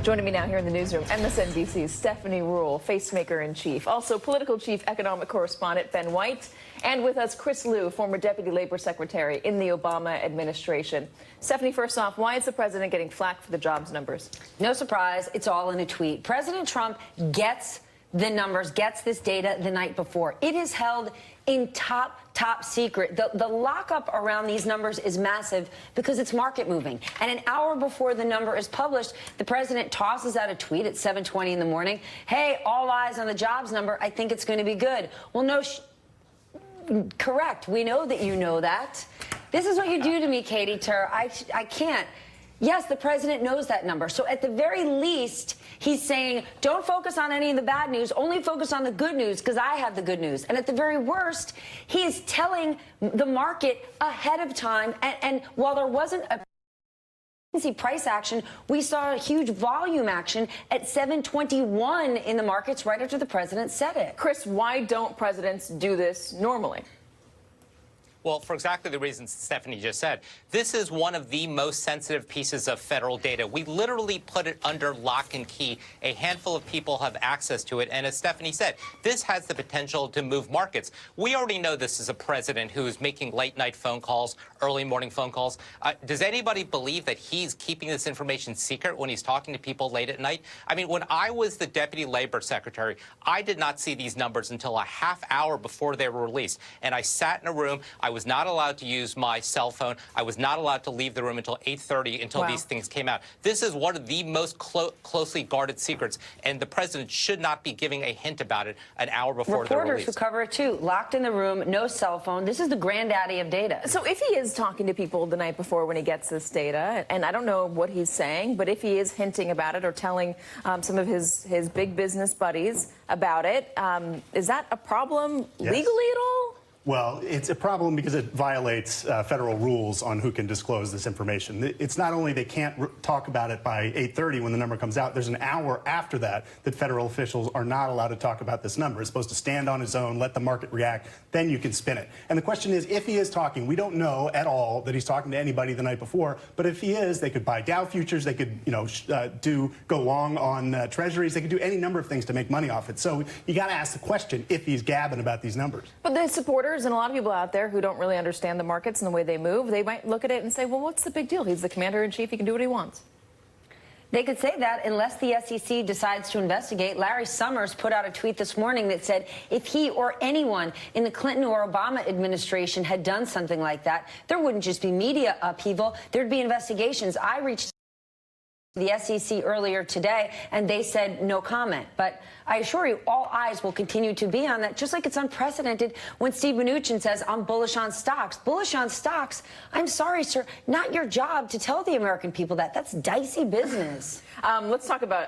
Joining me now here in the newsroom, MSNBC's Stephanie Rhule, facemaker-in-chief. Also, political chief economic correspondent Ben White. And with us, Chris Liu, former deputy labor secretary in the Obama administration. Stephanie, first off, why is the president getting flack for the jobs numbers? No surprise. It's all in a tweet. President Trump gets the numbers, gets this data the night before. It is held in top secret. The lockup around these numbers is massive because it's market moving. And an hour before the number is published, the president tosses out a tweet at 7:20 in the morning. Hey, all eyes on the jobs number. I think it's going to be good. Well, no, correct. We know that you know that. This is what you do to me, Katie Tur. I can't. Yes, the president knows that number. So at the very least, he's saying, don't focus on any of the bad news, only focus on the good news, because I have the good news. And at the very worst, he is telling the market ahead of time. And while there wasn't a price action, we saw a huge volume action at 7:21 in the markets right after the president said it. Chris, why don't presidents do this normally? Well, for exactly the reasons Stephanie just said, this is one of the most sensitive pieces of federal data. We literally put it under lock and key. A handful of people have access to it. And as Stephanie said, this has the potential to move markets. We already know this is a president who is making late night phone calls, early morning phone calls. Does anybody believe that he's keeping this information secret when he's talking to people late at night? I mean, when I was the deputy labor secretary, I did not see these numbers until a half hour before they were released. And I sat in a room. I was not allowed to use my cell phone. I was not allowed to leave the room until 8:30 until these things came out. This is one of the most closely guarded secrets, and the president should not be giving a hint about it an hour before they're released. Reporters who cover it, too, locked in the room, no cell phone. This is the granddaddy of data. So if he is talking to people the night before when he gets this data, and I don't know what he's saying, but if he is hinting about it or telling some of his big business buddies about it, is that a problem legally at all? Well, it's a problem because it violates federal rules on who can disclose this information. It's not only they can't talk about it by 8:30 when the number comes out, there's an hour after that that federal officials are not allowed to talk about this number. It's supposed to stand on its own, let the market react, then you can spin it. And the question is, if he is talking, we don't know at all that he's talking to anybody the night before, but if he is, they could buy Dow futures, they could, go long on treasuries, they could do any number of things to make money off it. So you got to ask the question if he's gabbing about these numbers. But the supporters and a lot of people out there who don't really understand the markets and the way they move, they might look at it and say, well, what's the big deal? He's the commander-in-chief. He can do what he wants. They could say that unless the SEC decides to investigate. Larry Summers put out a tweet this morning that said if he or anyone in the Clinton or Obama administration had done something like that, there wouldn't just be media upheaval. There'd be investigations. I reached the SEC earlier today, and they said no comment. But I assure you, all eyes will continue to be on that, just like it's unprecedented when Steve Mnuchin says, I'm bullish on stocks. Bullish on stocks? I'm sorry, sir, not your job to tell the American people that. That's dicey business. Let's talk about